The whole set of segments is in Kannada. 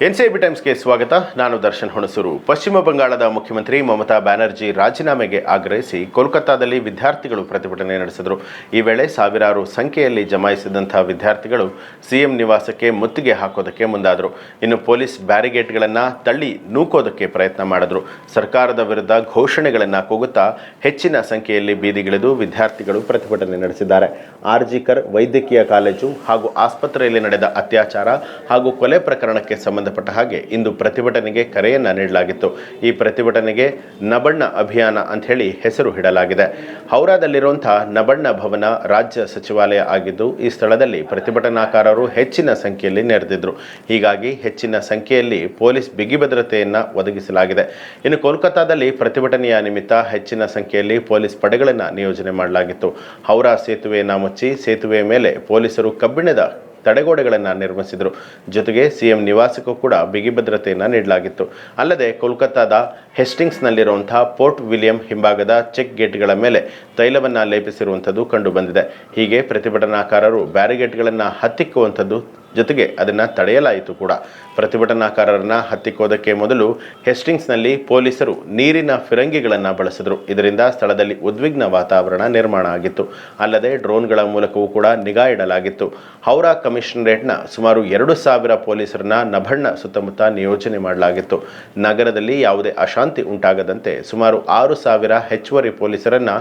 ಎನ್ಸಿಬಿ ಟೈಮ್ಸ್ಗೆ ಸ್ವಾಗತ. ನಾನು ದರ್ಶನ್ ಹುಣಸೂರು. ಪಶ್ಚಿಮ ಬಂಗಾಳದ ಮುಖ್ಯಮಂತ್ರಿ ಮಮತಾ ಬ್ಯಾನರ್ಜಿ ರಾಜೀನಾಮೆಗೆ ಆಗ್ರಹಿಸಿ ಕೋಲ್ಕತ್ತಾದಲ್ಲಿ ವಿದ್ಯಾರ್ಥಿಗಳು ಪ್ರತಿಭಟನೆ ನಡೆಸಿದರು. ಈ ವೇಳೆ ಸಾವಿರಾರು ಸಂಖ್ಯೆಯಲ್ಲಿ ಜಮಾಯಿಸಿದಂತಹ ವಿದ್ಯಾರ್ಥಿಗಳು ಸಿಎಂ ನಿವಾಸಕ್ಕೆ ಮುತ್ತಿಗೆ ಹಾಕೋದಕ್ಕೆ ಮುಂದಾದರು. ಇನ್ನು ಪೊಲೀಸ್ ಬ್ಯಾರಿಗೇಡ್ಗಳನ್ನು ತಳ್ಳಿ ನೂಕೋದಕ್ಕೆ ಪ್ರಯತ್ನ ಮಾಡಿದ್ರು. ಸರ್ಕಾರದ ವಿರುದ್ಧ ಘೋಷಣೆಗಳನ್ನು ಕೂಗುತ್ತಾ ಹೆಚ್ಚಿನ ಸಂಖ್ಯೆಯಲ್ಲಿ ಬೀದಿಗಿಳಿದು ವಿದ್ಯಾರ್ಥಿಗಳು ಪ್ರತಿಭಟನೆ ನಡೆಸಿದ್ದಾರೆ. ಆರ್ಜಿಕರ್ ವೈದ್ಯಕೀಯ ಕಾಲೇಜು ಹಾಗೂ ಆಸ್ಪತ್ರೆಯಲ್ಲಿ ನಡೆದ ಅತ್ಯಾಚಾರ ಹಾಗೂ ಕೊಲೆ ಪ್ರಕರಣಕ್ಕೆ ಸಂಬಂಧಪಟ್ಟ ಹಾಗೆ ಇಂದು ಪ್ರತಿಭಟನೆಗೆ ಕರೆಯನ್ನ ನೀಡಲಾಗಿತ್ತು. ಈ ಪ್ರತಿಭಟನೆಗೆ ನಬಣ್ಣ ಅಭಿಯಾನ ಅಂತ ಹೇಳಿ ಹೆಸರು ಇಡಲಾಗಿದೆ. ಹೌರಾದಲ್ಲಿರುವಂತಹ ನಬಣ್ಣ ಭವನ ರಾಜ್ಯ ಸಚಿವಾಲಯ ಆಗಿದ್ದು, ಈ ಸ್ಥಳದಲ್ಲಿ ಪ್ರತಿಭಟನಾಕಾರರು ಹೆಚ್ಚಿನ ಸಂಖ್ಯೆಯಲ್ಲಿ ನೆರೆದಿದ್ರು. ಹೀಗಾಗಿ ಹೆಚ್ಚಿನ ಸಂಖ್ಯೆಯಲ್ಲಿ ಪೊಲೀಸ್ ಬಿಗಿ ಭದ್ರತೆಯನ್ನ ಒದಗಿಸಲಾಗಿದೆ. ಇನ್ನು ಕೋಲ್ಕತ್ತಾದಲ್ಲಿ ಪ್ರತಿಭಟನೆಯ ನಿಮಿತ್ತ ಹೆಚ್ಚಿನ ಸಂಖ್ಯೆಯಲ್ಲಿ ಪೊಲೀಸ್ ಪಡೆಗಳನ್ನು ನಿಯೋಜನೆ ಮಾಡಲಾಗಿತ್ತು. ಹೌರಾ ಸೇತುವೆಯನ್ನು ಮುಚ್ಚಿ ಸೇತುವೆಯ ಮೇಲೆ ಪೊಲೀಸರು ಕಬ್ಬಿಣದ ತಡೆಗೋಡೆಗಳನ್ನು ನಿರ್ಮಿಸಿದರು. ಜೊತೆಗೆ ಸಿಎಂ ನಿವಾಸಕ್ಕೂ ಕೂಡ ಬಿಗಿ ಭದ್ರತೆಯನ್ನು ನೀಡಲಾಗಿತ್ತು. ಅಲ್ಲದೆ ಕೋಲ್ಕತ್ತಾದ ಹೆಸ್ಟಿಂಗ್ಸ್ನಲ್ಲಿರುವಂತಹ ಪೋರ್ಟ್ ವಿಲಿಯಂ ಹಿಂಭಾಗದ ಚೆಕ್ ಗೇಟ್ಗಳ ಮೇಲೆ ತೈಲವನ್ನು ಲೇಪಿಸಿರುವಂಥದ್ದು ಕಂಡುಬಂದಿದೆ. ಹೀಗೆ ಪ್ರತಿಭಟನಾಕಾರರು ಬ್ಯಾರಿಗೇಡ್ಗಳನ್ನು ಹತ್ತಿಕ್ಕುವಂಥದ್ದು ಜೊತೆಗೆ ಅದನ್ನು ತಡೆಯಲಾಯಿತು ಕೂಡ. ಪ್ರತಿಭಟನಾಕಾರರನ್ನು ಹತ್ತಿಕ್ಕೋದಕ್ಕೆ ಮೊದಲು ಹೆಸ್ಟಿಂಗ್ಸ್ನಲ್ಲಿ ಪೊಲೀಸರು ನೀರಿನ ಫಿರಂಗಿಗಳನ್ನು ಬಳಸಿದರು. ಇದರಿಂದ ಸ್ಥಳದಲ್ಲಿ ಉದ್ವಿಗ್ನ ವಾತಾವರಣ ನಿರ್ಮಾಣ ಆಗಿತ್ತು. ಅಲ್ಲದೆ ಡ್ರೋನ್ಗಳ ಮೂಲಕವೂ ಕೂಡ ನಿಗಾ ಇಡಲಾಗಿತ್ತು. ಹೌರಾ ಕಮಿಷನರೇಟ್ನ ಸುಮಾರು 2,000 ಪೊಲೀಸರನ್ನ ನಬಣ್ಣ ಸುತ್ತಮುತ್ತ ನಿಯೋಜನೆ ಮಾಡಲಾಗಿತ್ತು. ನಗರದಲ್ಲಿ ಯಾವುದೇ ಅಶಾಂತಿ ಉಂಟಾಗದಂತೆ ಸುಮಾರು 6,000 ಹೆಚ್ಚುವರಿ ಪೊಲೀಸರನ್ನ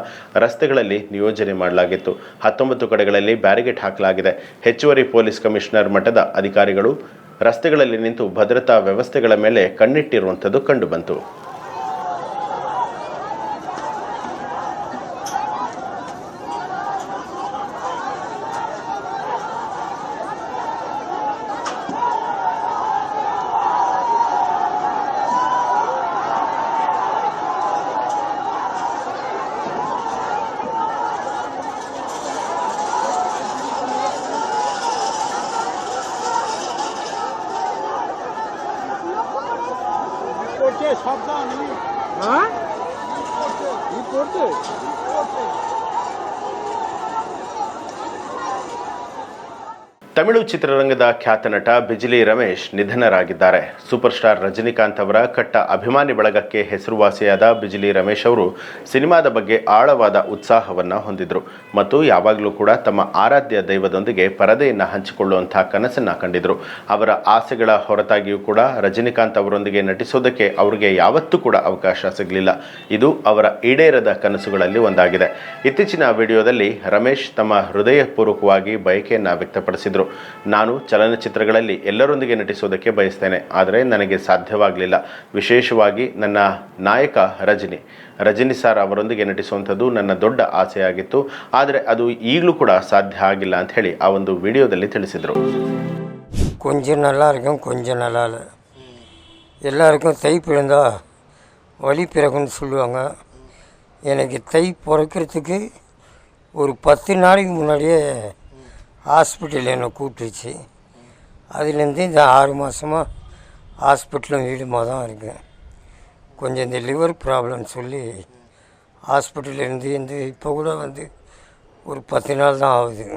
ರಸ್ತೆಗಳಲ್ಲಿ ನಿಯೋಜನೆ ಮಾಡಲಾಗಿತ್ತು. 19 ಕಡೆಗಳಲ್ಲಿ ಬ್ಯಾರಿಗೇಡ್ ಹಾಕಲಾಗಿದೆ. ಹೆಚ್ಚುವರಿ ಪೊಲೀಸ್ ಕಮಿಷನರ್ ಮಟ್ಟದ ಅಧಿಕಾರಿಗಳು ರಸ್ತೆಗಳಲ್ಲಿ ನಿಂತು ಭದ್ರತಾ ವ್ಯವಸ್ಥೆಗಳ ಮೇಲೆ ಕಣ್ಣಿಟ್ಟಿರುವಂಥದ್ದು ಕಂಡುಬಂತು. ತಮಿಳು ಚಿತ್ರರಂಗದ ಖ್ಯಾತ ನಟ ಬಿಜಿಲಿ ರಮೇಶ್ ನಿಧನರಾಗಿದ್ದಾರೆ. ಸೂಪರ್ ಸ್ಟಾರ್ ರಜನಿಕಾಂತ್ ಅವರ ಕಟ್ಟ ಅಭಿಮಾನಿ ಬಳಗಕ್ಕೆ ಹೆಸರುವಾಸಿಯಾದ ಬಿಜಿಲಿ ರಮೇಶ್ ಅವರು ಸಿನಿಮಾದ ಬಗ್ಗೆ ಆಳವಾದ ಉತ್ಸಾಹವನ್ನು ಹೊಂದಿದ್ರು ಮತ್ತು ಯಾವಾಗಲೂ ಕೂಡ ತಮ್ಮ ಆರಾಧ್ಯ ದೈವದೊಂದಿಗೆ ಪರದೆಯನ್ನು ಹಂಚಿಕೊಳ್ಳುವಂತಹ ಕನಸನ್ನು ಕಂಡಿದ್ರು. ಅವರ ಆಸೆಗಳ ಹೊರತಾಗಿಯೂ ಕೂಡ ರಜನಿಕಾಂತ್ ಅವರೊಂದಿಗೆ ನಟಿಸೋದಕ್ಕೆ ಅವರಿಗೆ ಯಾವತ್ತೂ ಕೂಡ ಅವಕಾಶ ಸಿಗಲಿಲ್ಲ. ಇದು ಅವರ ಈಡೇರದ ಕನಸುಗಳಲ್ಲಿ ಒಂದಾಗಿದೆ. ಇತ್ತೀಚಿನ ವಿಡಿಯೋದಲ್ಲಿ ರಮೇಶ್ ತಮ್ಮ ಹೃದಯಪೂರ್ವಕವಾಗಿ ಬಯಕೆಯನ್ನು ವ್ಯಕ್ತಪಡಿಸಿದರು. ನಾನು ಚಲನಚಿತ್ರಗಳಲ್ಲಿ ಎಲ್ಲರೊಂದಿಗೆ ನಟಿಸೋದಕ್ಕೆ ಬಯಸ್ತೇನೆ, ಆದರೆ ನನಗೆ ಸಾಧ್ಯವಾಗಲಿಲ್ಲ. ವಿಶೇಷವಾಗಿ ನನ್ನ ನಾಯಕ ರಜನಿ ಸಾರ್ ಅವರೊಂದಿಗೆ ನಟಿಸುವಂಥದ್ದು ನನ್ನ ದೊಡ್ಡ ಆಸೆಯಾಗಿತ್ತು, ಆದರೆ ಅದು ಈಗಲೂ ಕೂಡ ಸಾಧ್ಯ ಆಗಿಲ್ಲ ಅಂತ ಹೇಳಿ ಆ ಒಂದು ವಿಡಿಯೋದಲ್ಲಿ ತಿಳಿಸಿದರು. கொஞ்சம் நல்லா இருக்கும், கொஞ்சம் நல்லா இல்லை. எல்லாருக்கும் தை பிறந்தா வழி பிறகுன்னு சொல்லுவாங்க. எனக்கு தை பிறக்கிறதுக்கு ஒரு 10 நாளைக்கு முன்னாடியே ஹாஸ்பிட்டல் என்னை கூப்பிட்டுச்சு. அதுலேருந்து இந்த 6 மாதமாக ஹாஸ்பிட்டலும் வீடுமா தான் இருக்கேன். கொஞ்சம் இந்த லிவர் ப்ராப்ளம் சொல்லி ஹாஸ்பிட்டல்லேருந்து இந்த இப்போ கூட வந்து ஒரு 10 நாள் தான் ஆகுது.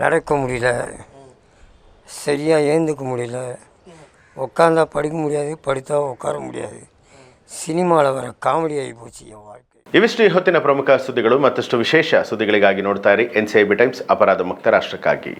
நடக்க முடியல, சரியாக ஏந்துக்க முடியல, உட்காந்தா படிக்க முடியாது, படுத்தா உட்கார முடியாது. ಸಿನಿಮಾவில் வர ಕಾಮಿಡಿ ಆಗಿ போச்சு என் வாழ்க்கை. ಇವಿಷ್ಟು ಹೊತ್ತಿನ ಪ್ರಮುಖ ಸುದ್ದಿಗಳು. ಮತ್ತಷ್ಟು ವಿಶೇಷ ಸುದ್ದಿಗಳಿಗಾಗಿ ನೋಡ್ತಾ ಇರಿ ಎನ್ಸಿಬಿ ಟೈಮ್ಸ್, ಅಪರಾಧ ಮುಕ್ತ ರಾಷ್ಟ್ರಕ್ಕಾಗಿ.